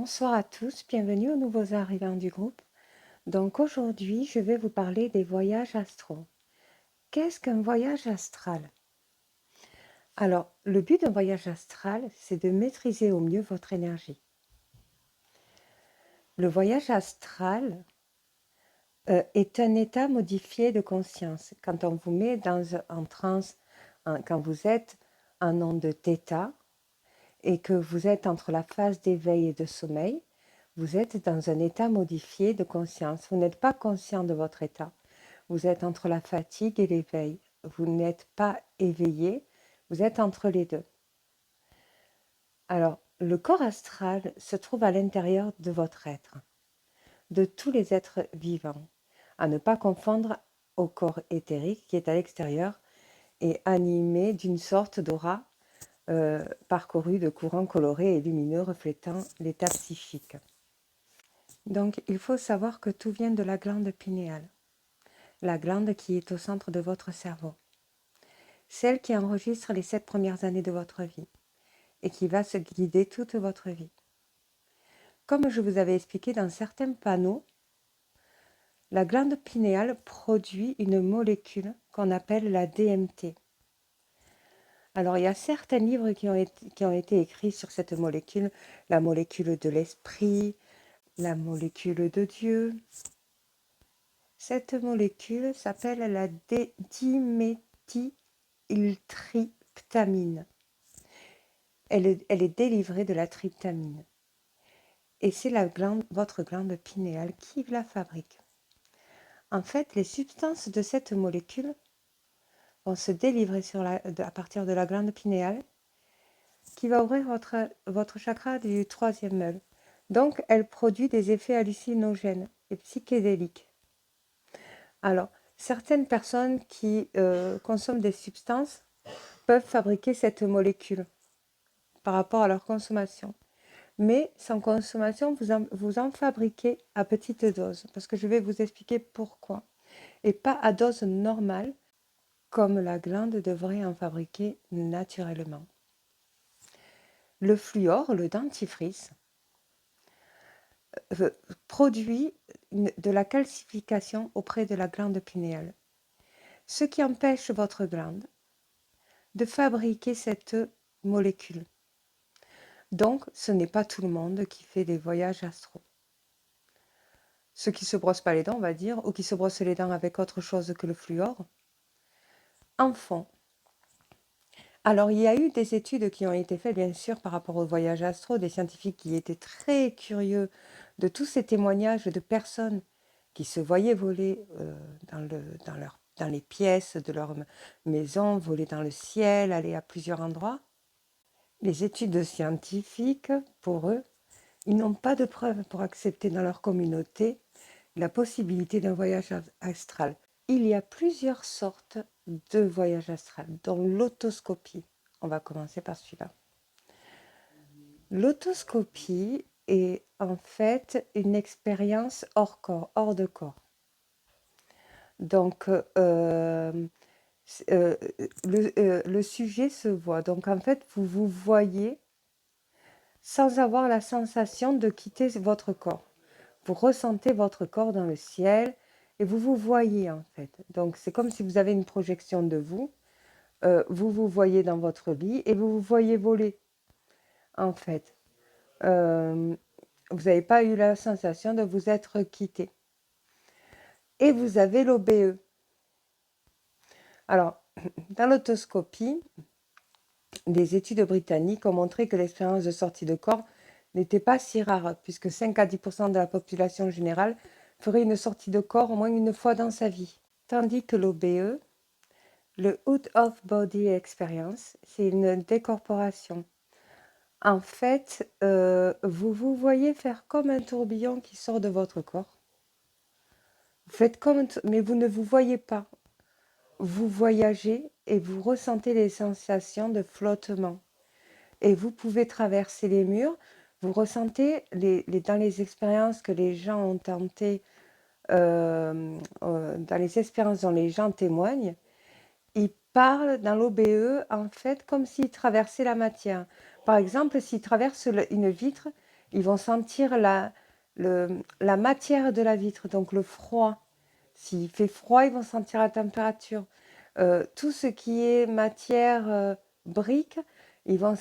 Bonsoir à tous, bienvenue aux nouveaux arrivants du groupe. Donc aujourd'hui, je vais vous parler des voyages astraux. Qu'est-ce qu'un voyage astral? Alors, le but d'un voyage astral, c'est de maîtriser au mieux votre énergie. Le voyage astral est un état modifié de conscience. Quand on vous met en transe, quand vous êtes en onde θ et que vous êtes entre la phase d'éveil et de sommeil, vous êtes dans un état modifié de conscience. Vous n'êtes pas conscient de votre état. Vous êtes entre la fatigue et l'éveil. Vous n'êtes pas éveillé, vous êtes entre les deux. Alors, le corps astral se trouve à l'intérieur de votre être, de tous les êtres vivants, à ne pas confondre au corps éthérique qui est à l'extérieur et animé d'une sorte d'aura parcourue de courants colorés et lumineux reflétant l'état psychique. Donc, il faut savoir que tout vient de la glande pinéale, la glande qui est au centre de votre cerveau, celle qui enregistre les 7 premières années de votre vie et qui va se guider toute votre vie. Comme je vous avais expliqué dans certains panneaux, la glande pinéale produit une molécule qu'on appelle la DMT. Alors, il y a certains livres qui ont été écrits sur cette molécule, la molécule de l'esprit, la molécule de Dieu. Cette molécule s'appelle la diméthyltryptamine. Elle est délivrée de la tryptamine. Et c'est votre glande pinéale qui la fabrique. En fait, les substances de cette molécule vont se délivrer à partir de la glande pinéale qui va ouvrir votre chakra du troisième œil. Donc, elle produit des effets hallucinogènes et psychédéliques. Alors, certaines personnes qui consomment des substances peuvent fabriquer cette molécule par rapport à leur consommation. Mais sans consommation, vous en fabriquez à petite dose, parce que je vais vous expliquer pourquoi. Et pas à dose normale, comme la glande devrait en fabriquer naturellement. Le fluor, le dentifrice, produit de la calcification auprès de la glande pinéale, ce qui empêche votre glande de fabriquer cette molécule. Donc, ce n'est pas tout le monde qui fait des voyages astraux. Ceux qui ne se brossent pas les dents, on va dire, ou qui se brossent les dents avec autre chose que le fluor, en font. Alors, il y a eu des études qui ont été faites, bien sûr, par rapport au voyage astro, des scientifiques qui étaient très curieux de tous ces témoignages de personnes qui se voyaient voler dans les pièces de leur maison, voler dans le ciel, aller à plusieurs endroits. Les études scientifiques, pour eux, ils n'ont pas de preuves pour accepter dans leur communauté la possibilité d'un voyage astral. Il y a plusieurs sortes de voyages astral, dont l'autoscopie. On va commencer par celui-là. L'autoscopie est en fait une expérience hors corps, hors de corps. Donc, le sujet se voit. Donc, en fait, vous vous voyez sans avoir la sensation de quitter votre corps. Vous ressentez votre corps dans le ciel et vous vous voyez en fait. Donc c'est comme si vous avez une projection de vous. Vous vous voyez dans votre lit et vous vous voyez voler en fait. Vous n'avez pas eu la sensation de vous être quitté. Et vous avez l'OBE. Alors, dans l'autoscopie, des études britanniques ont montré que l'expérience de sortie de corps n'était pas si rare, puisque 5 à 10% de la population générale ferait une sortie de corps au moins une fois dans sa vie. Tandis que l'OBE, le Out of Body Experience, c'est une décorporation. En fait, vous vous voyez faire comme un tourbillon qui sort de votre corps. Vous faites mais vous ne vous voyez pas. Vous voyagez et vous ressentez les sensations de flottement. Et vous pouvez traverser les murs. Vous ressentez dans les expériences que les gens ont tentées, dans les expériences dont les gens témoignent, ils parlent dans l'OBE en fait comme s'ils traversaient la matière. Par exemple, s'ils traversent une vitre, Ils vont sentir la matière de la vitre, donc le froid. S'il fait froid, ils vont sentir la température. Tout ce qui est matière brique, ils vont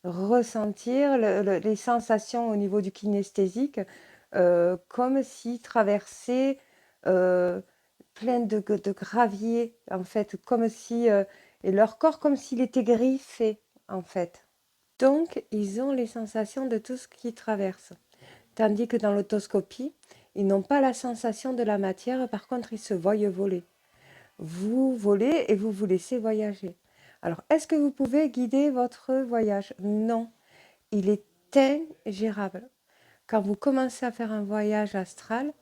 ressentir les sensations au niveau du kinesthésique, comme s'ils traversaient euh, plein de gravier, en fait, comme si, et leur corps comme s'il était griffé, en fait. Donc, ils ont les sensations de tout ce qui traverse. Tandis que dans l'autoscopie, ils n'ont pas la sensation de la matière, par contre, ils se voient voler. Vous volez et vous vous laissez voyager. Alors, est-ce que vous pouvez guider votre voyage? Non, il est ingérable. Quand vous commencez à faire un voyage astral,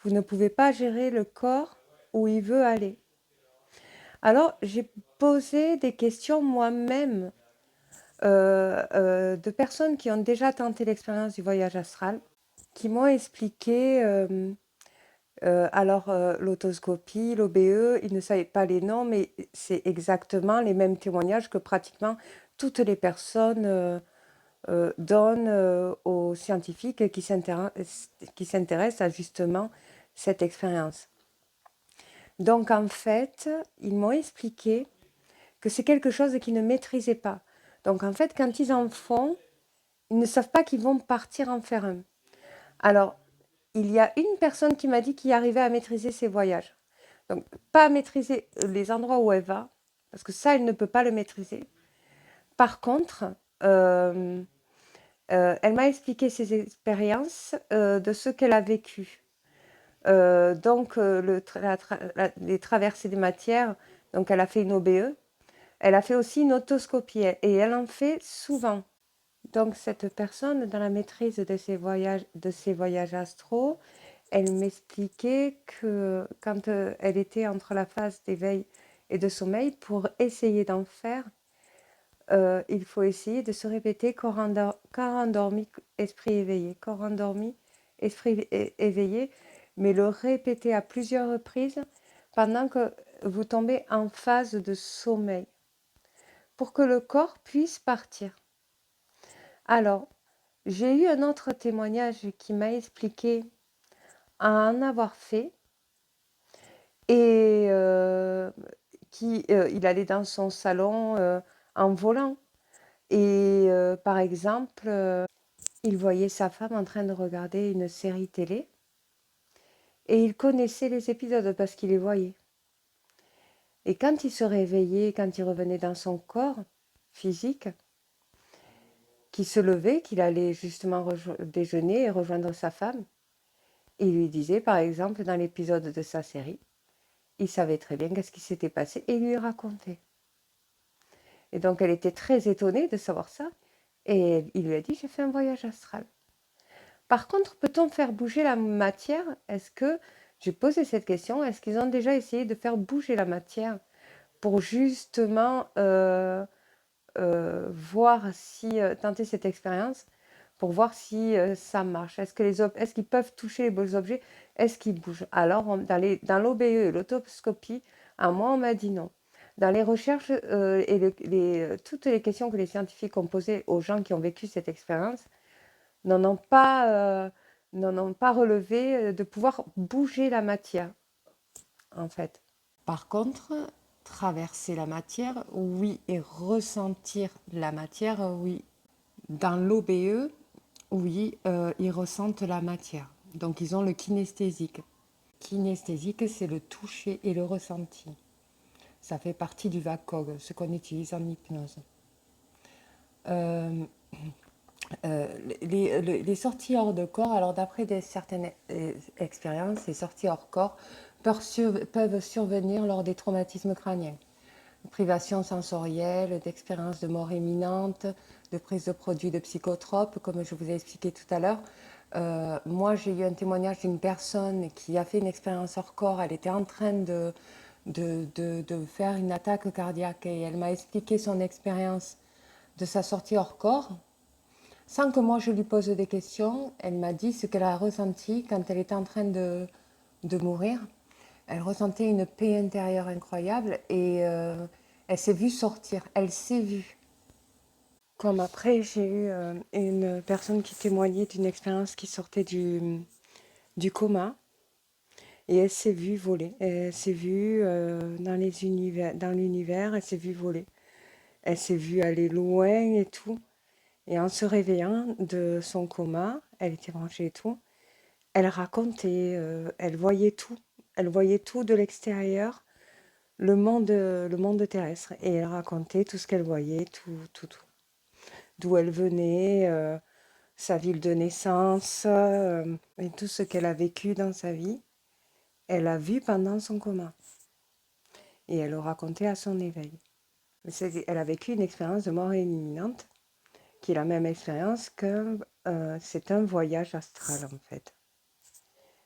vous ne pouvez pas gérer le corps où il veut aller. Alors, j'ai posé des questions moi-même de personnes qui ont déjà tenté l'expérience du voyage astral, qui m'ont expliqué l'autoscopie, l'OBE, ils ne savaient pas les noms, mais c'est exactement les mêmes témoignages que pratiquement toutes les personnes donnent aux scientifiques qui s'intéressent à justement cette expérience. Donc en fait, ils m'ont expliqué que c'est quelque chose qu'ils ne maîtrisaient pas. Donc en fait, quand ils en font, ils ne savent pas qu'ils vont partir en faire un. Alors, il y a une personne qui m'a dit qu'il arrivait à maîtriser ses voyages. Donc, pas à maîtriser les endroits où elle va, parce que ça, elle ne peut pas le maîtriser. Par contre, elle m'a expliqué ses expériences de ce qu'elle a vécu. Donc, les traversées des matières, donc elle a fait une OBE. Elle a fait aussi une autoscopie et elle en fait souvent. Donc, cette personne, dans la maîtrise de ses voyages astraux, elle m'expliquait que quand elle était entre la phase d'éveil et de sommeil, pour essayer d'en faire, il faut essayer de se répéter corps endormi, esprit éveillé, corps endormi, esprit éveillé, mais le répéter à plusieurs reprises pendant que vous tombez en phase de sommeil, pour que le corps puisse partir. Alors, j'ai eu un autre témoignage qui m'a expliqué en avoir fait et il allait dans son salon en volant et par exemple, il voyait sa femme en train de regarder une série télé et il connaissait les épisodes parce qu'il les voyait. Et quand il se réveillait, quand il revenait dans son corps physique, qu'il se levait, qu'il allait justement déjeuner et rejoindre sa femme, il lui disait par exemple dans l'épisode de sa série, il savait très bien qu'est-ce qui s'était passé et il lui racontait. Et donc elle était très étonnée de savoir ça et il lui a dit j'ai fait un voyage astral. Par contre, peut-on faire bouger la matière? Est-ce que, j'ai posé cette question, est-ce qu'ils ont déjà essayé de faire bouger la matière pour justement voir si, tenter cette expérience, pour voir si ça marche? Est-ce qu'ils peuvent toucher les beaux objets? Est-ce qu'ils bougent? Alors, dans l'OBE et l'autoscopie, à moi, on m'a dit non. Dans les recherches et toutes les questions que les scientifiques ont posées aux gens qui ont vécu cette expérience, n'en ont pas, relevé de pouvoir bouger la matière, en fait. Par contre, traverser la matière, oui, et ressentir la matière, oui. Dans l'OBE, oui, ils ressentent la matière. Donc, ils ont le kinesthésique. Kinesthésique, c'est le toucher et le ressenti. Ça fait partie du VACOG, ce qu'on utilise en hypnose. Euh, les sorties hors de corps, alors d'après certaines expériences, les sorties hors corps peuvent survenir lors des traumatismes crâniens. Privation sensorielle, d'expériences de mort imminente, de prise de produits de psychotropes, comme je vous ai expliqué tout à l'heure. Moi, j'ai eu un témoignage d'une personne qui a fait une expérience hors corps. Elle était en train de faire une attaque cardiaque et elle m'a expliqué son expérience de sa sortie hors corps. Sans que moi je lui pose des questions, elle m'a dit ce qu'elle a ressenti quand elle était en train de mourir. Elle ressentait une paix intérieure incroyable et elle s'est vue sortir. Elle s'est vue. Comme après, j'ai eu une personne qui témoignait d'une expérience qui sortait du coma et elle s'est vue voler. Elle s'est vue dans l'univers, elle s'est vue voler. Elle s'est vue aller loin et tout. Et en se réveillant de son coma, elle était branchée et tout, elle racontait, elle voyait tout. Elle voyait tout de l'extérieur, le monde terrestre. Et elle racontait tout ce qu'elle voyait, tout. D'où elle venait, sa ville de naissance, et tout ce qu'elle a vécu dans sa vie. Elle a vu pendant son coma. Et elle le racontait à son éveil. Elle a vécu une expérience de mort imminente, qui est la même expérience que c'est un voyage astral en fait.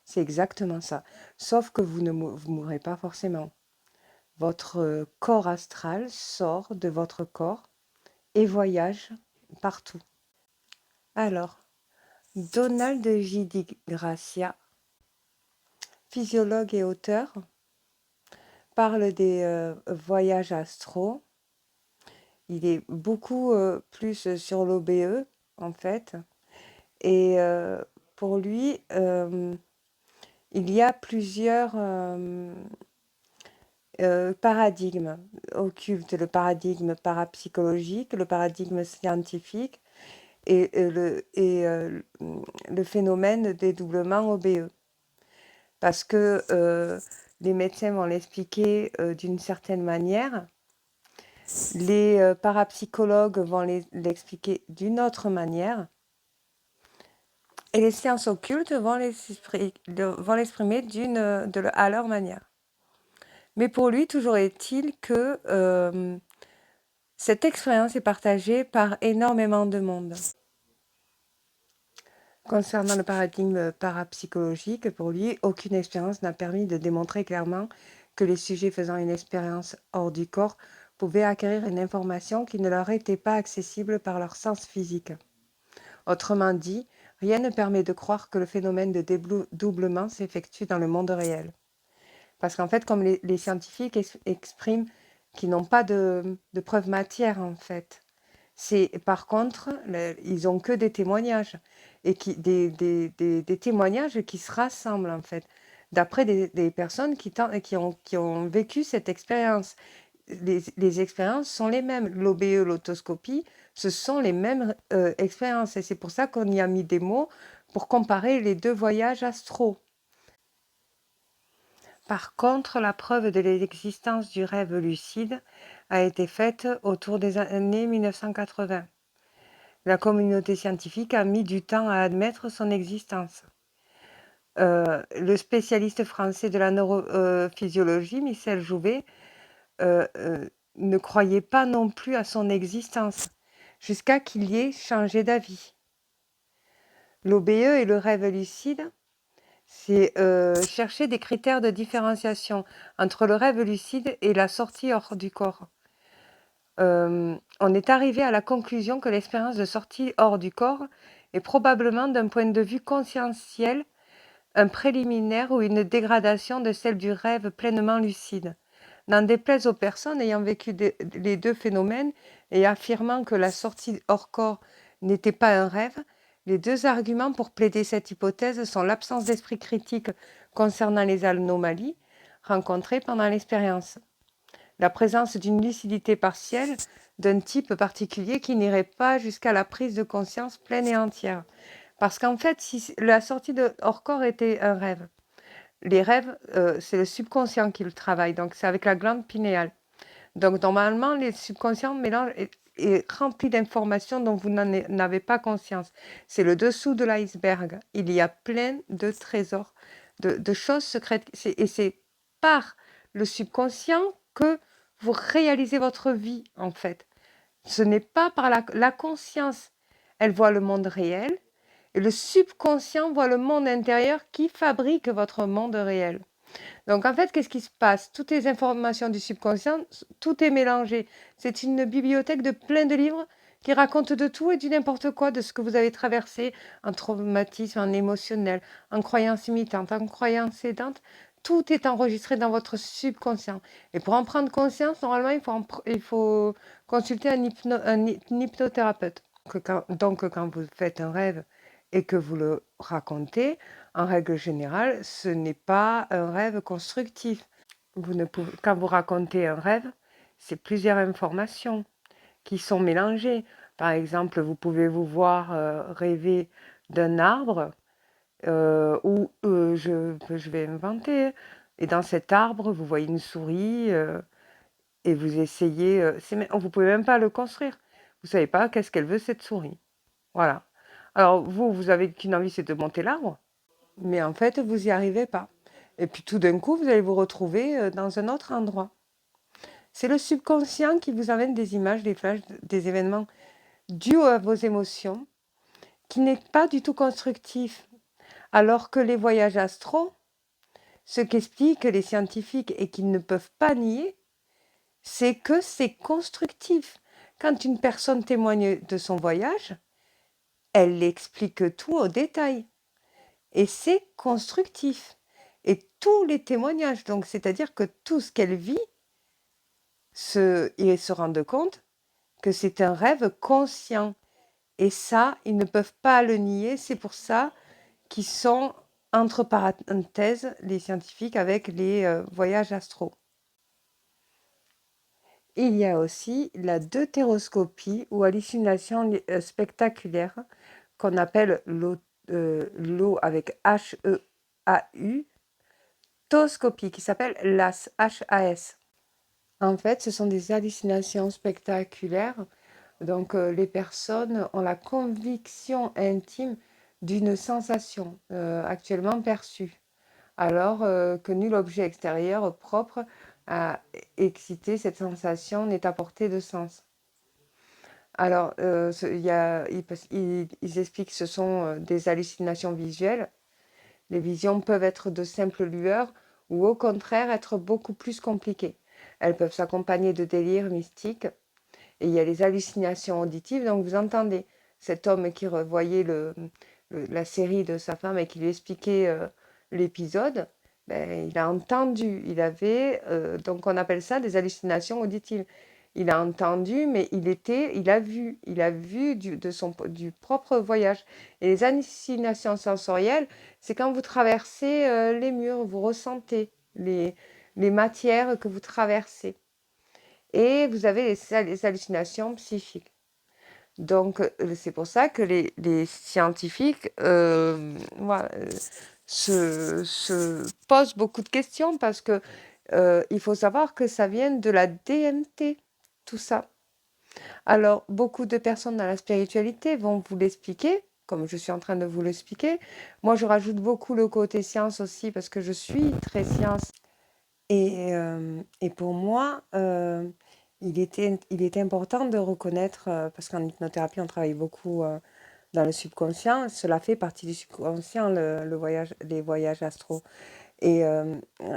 C'est exactement ça. Sauf que vous ne vous mourrez pas forcément. Votre corps astral sort de votre corps et voyage partout. Alors, Donald J. Di Gracia, physiologue et auteur, parle des voyages astraux. Il est beaucoup plus sur l'OBE, en fait. Et pour lui, il y a plusieurs paradigmes occultes. Le paradigme parapsychologique, le paradigme scientifique et le phénomène des doublements OBE. Parce que les médecins vont l'expliquer d'une certaine manière, les parapsychologues vont l'expliquer d'une autre manière, et les sciences occultes vont l'exprimer à leur manière. Mais pour lui, toujours est-il que cette expérience est partagée par énormément de monde. Concernant le paradigme parapsychologique, pour lui, aucune expérience n'a permis de démontrer clairement que les sujets faisant une expérience hors du corps pouvaient acquérir une information qui ne leur était pas accessible par leur sens physique. Autrement dit, rien ne permet de croire que le phénomène de dédoublement s'effectue dans le monde réel. Parce qu'en fait, comme les scientifiques expriment qu'ils n'ont pas de preuves matières, en fait. Par contre, ils n'ont que des témoignages, et des témoignages qui se rassemblent, en fait, d'après des personnes qui ont vécu cette expérience. Les expériences sont les mêmes. L'OBE, l'autoscopie, ce sont les mêmes expériences. Et c'est pour ça qu'on y a mis des mots pour comparer les deux voyages astraux. Par contre, la preuve de l'existence du rêve lucide a été faite autour des années 1980. La communauté scientifique a mis du temps à admettre son existence. Le spécialiste français de la neurophysiologie, Michel Jouvet, ne croyait pas non plus à son existence, jusqu'à qu'il y ait changé d'avis. L'OBE et le rêve lucide, c'est chercher des critères de différenciation entre le rêve lucide et la sortie hors du corps. On est arrivé à la conclusion que l'expérience de sortie hors du corps est probablement, d'un point de vue conscientiel, un préliminaire ou une dégradation de celle du rêve pleinement lucide. N'en déplaise aux personnes ayant vécu les deux phénomènes et affirmant que la sortie hors corps n'était pas un rêve, les deux arguments pour plaider cette hypothèse sont l'absence d'esprit critique concernant les anomalies rencontrées pendant l'expérience, la présence d'une lucidité partielle d'un type particulier qui n'irait pas jusqu'à la prise de conscience pleine et entière. Parce qu'en fait, si la sortie de hors corps était un rêve, les rêves, c'est le subconscient qui le travaille, donc c'est avec la glande pinéale. Donc normalement, le subconscient est rempli d'informations dont vous n'avez pas conscience. C'est le dessous de l'iceberg. Il y a plein de trésors, de choses secrètes. Et c'est par le subconscient que vous réalisez votre vie, en fait. Ce n'est pas par la conscience. Elle voit le monde réel, et le subconscient voit le monde intérieur qui fabrique votre monde réel. Donc en fait, qu'est-ce qui se passe? Toutes les informations du subconscient, tout est mélangé. C'est une bibliothèque de plein de livres qui racontent de tout et du n'importe quoi, de ce que vous avez traversé, en traumatisme, en émotionnel, en croyance imitante, en croyance aidante. Tout est enregistré dans votre subconscient. Et pour en prendre conscience, normalement, il faut consulter un hypnothérapeute. Donc, quand vous faites un rêve et que vous le racontez, en règle générale, ce n'est pas un rêve constructif. Quand vous racontez un rêve, c'est plusieurs informations qui sont mélangées. Par exemple, vous pouvez vous voir rêver d'un arbre ou je vais inventer. Et dans cet arbre, vous voyez une souris et vous essayez. Vous pouvez même pas le construire. Vous savez pas qu'est-ce qu'elle veut cette souris. Voilà. Alors vous avez qu'une envie, c'est de monter l'arbre, mais en fait, vous y arrivez pas. Et puis tout d'un coup, vous allez vous retrouver dans un autre endroit. C'est le subconscient qui vous amène des images, des flashs, des événements dus à vos émotions, qui n'est pas du tout constructif. Alors que les voyages astraux, ce qu'expliquent les scientifiques et qu'ils ne peuvent pas nier, c'est que c'est constructif. Quand une personne témoigne de son voyage, elle explique tout au détail. Et c'est constructif. Et tous les témoignages, donc c'est-à-dire que tout ce qu'elle vit, ils se rendent compte que c'est un rêve conscient. Et ça, ils ne peuvent pas le nier. C'est pour ça qu'ils sont, entre parenthèses, les scientifiques avec les voyages astraux. Il y a aussi la deutéroscopie ou hallucination spectaculaire qu'on appelle l'eau avec H-E-A-U, toscopie qui s'appelle LAS, H-A-S. En fait, ce sont des hallucinations spectaculaires. Donc, les personnes ont la conviction intime d'une sensation actuellement perçue, alors que nul objet extérieur propre à exciter cette sensation n'est à portée de sens. Alors, ils expliquent que ce sont des hallucinations visuelles. Les visions peuvent être de simples lueurs ou au contraire être beaucoup plus compliquées. Elles peuvent s'accompagner de délires mystiques. Et il y a les hallucinations auditives. Donc vous entendez cet homme qui revoyait la série de sa femme et qui lui expliquait l'épisode. Ben, il a entendu. Donc on appelle ça des hallucinations auditives. Il a entendu, mais il a vu. Il a vu du propre voyage. Et les hallucinations sensorielles, c'est quand vous traversez les murs, vous ressentez les matières que vous traversez. Et vous avez les hallucinations psychiques. Donc, c'est pour ça que les scientifiques voilà, se posent beaucoup de questions parce que il faut savoir que ça vient de la DMT, tout ça. Alors, beaucoup de personnes dans la spiritualité vont vous l'expliquer, comme je suis en train de vous l'expliquer. Moi, je rajoute beaucoup le côté science aussi parce que je suis très science. Et pour moi, il était important de reconnaître, parce qu'en hypnothérapie, on travaille beaucoup dans le subconscient, cela fait partie du subconscient, les voyages astraux. Et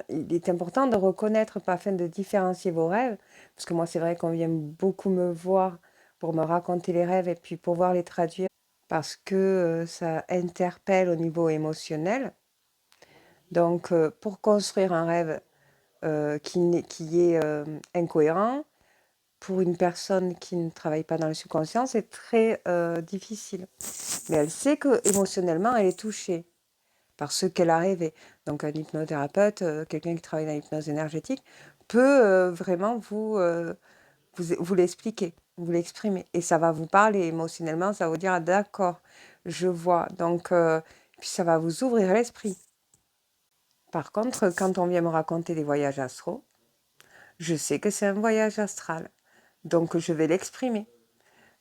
il est important de reconnaître, afin de différencier vos rêves, parce que moi, c'est vrai qu'on vient beaucoup me voir pour me raconter les rêves et puis pouvoir les traduire, parce que ça interpelle au niveau émotionnel. Donc, pour construire un rêve, qui est incohérent, pour une personne qui ne travaille pas dans le subconscient, c'est très difficile. Mais elle sait que émotionnellement, elle est touchée par ce qu'elle a rêvé. Donc un hypnothérapeute, quelqu'un qui travaille dans l'hypnose énergétique, peut vraiment vous l'expliquer, vous l'exprimer. Et ça va vous parler émotionnellement, ça va vous dire, ah, d'accord, je vois. Donc, puis ça va vous ouvrir l'esprit. Par contre, quand on vient me raconter des voyages astraux, je sais que c'est un voyage astral, donc je vais l'exprimer.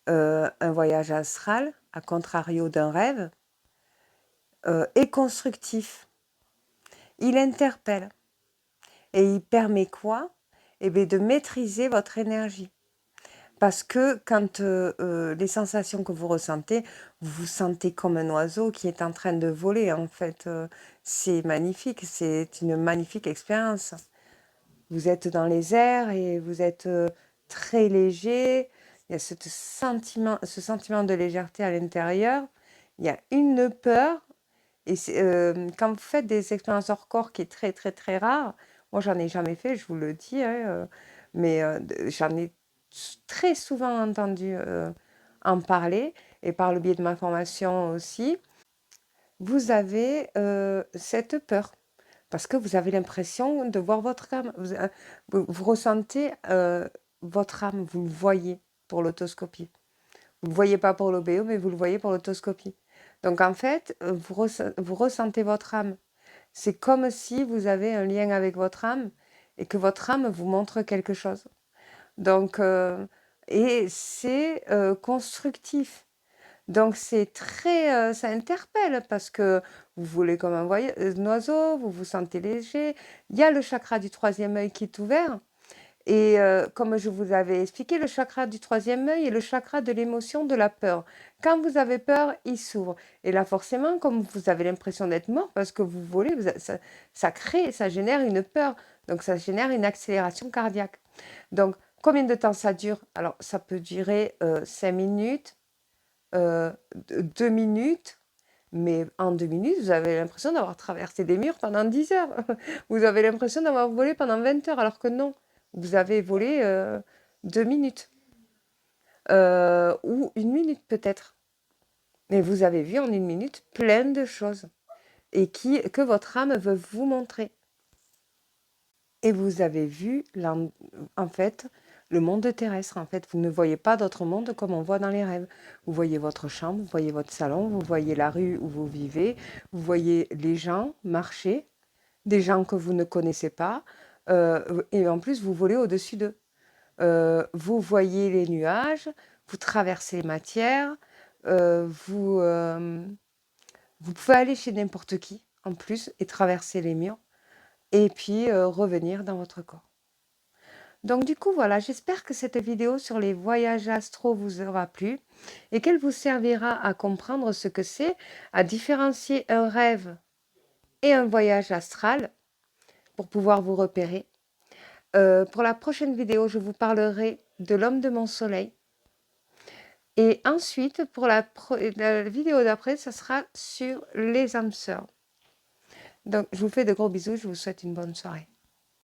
Un voyage astral, à contrario d'un rêve, est constructif. Il interpelle et il permet quoi? Eh bien, de maîtriser votre énergie. Parce que quand les sensations que vous ressentez, vous vous sentez comme un oiseau qui est en train de voler, en fait. C'est magnifique, c'est une magnifique expérience. Vous êtes dans les airs et vous êtes très léger. Il y a ce sentiment de légèreté à l'intérieur. Il y a une peur Et quand vous faites des expériences hors corps qui est très, très, très rare, moi, j'en ai jamais fait, je vous le dis, hein, mais j'en ai très souvent entendu en parler, et par le biais de ma formation aussi, vous avez cette peur. Parce que vous avez l'impression de voir votre âme. Vous ressentez votre âme, vous le voyez pour l'autoscopie. Vous ne le voyez pas pour l'OBE, mais vous le voyez pour l'autoscopie. Donc en fait, vous ressentez votre âme. C'est comme si vous avez un lien avec votre âme et que votre âme vous montre quelque chose. Donc, et c'est constructif. Donc c'est très, ça interpelle parce que vous voulez comme un oiseau, vous vous sentez léger. Il y a le chakra du troisième œil qui est ouvert. Et comme je vous avais expliqué, le chakra du troisième œil est le chakra de l'émotion, de la peur. Quand vous avez peur, il s'ouvre. Et là, forcément, comme vous avez l'impression d'être mort parce que vous volez, ça crée, ça génère une peur. Donc ça génère une accélération cardiaque. Donc, combien de temps ça dure? Alors, ça peut durer 5 minutes, 2 minutes, mais en 2 minutes, vous avez l'impression d'avoir traversé des murs pendant 10 heures. Vous avez l'impression d'avoir volé pendant 20 heures, alors que non, vous avez volé 2 minutes, ou 1 minute peut-être. Mais vous avez vu en 1 minute plein de choses et que votre âme veut vous montrer. Et vous avez vu, en fait, le monde terrestre. En fait, vous ne voyez pas d'autre monde comme on voit dans les rêves. Vous voyez votre chambre, vous voyez votre salon, vous voyez la rue où vous vivez, vous voyez les gens marcher, des gens que vous ne connaissez pas, et en plus, vous volez au-dessus d'eux. Vous voyez les nuages, vous traversez les matières, vous pouvez aller chez n'importe qui, en plus, et traverser les murs, et puis revenir dans votre corps. Donc du coup, voilà, j'espère que cette vidéo sur les voyages astro vous aura plu et qu'elle vous servira à comprendre ce que c'est, à différencier un rêve et un voyage astral pour pouvoir vous repérer. Pour la prochaine vidéo, je vous parlerai de l'homme de mon soleil. Et ensuite, pour la vidéo d'après, ça sera sur les âmes sœurs. Donc, je vous fais de gros bisous, je vous souhaite une bonne soirée.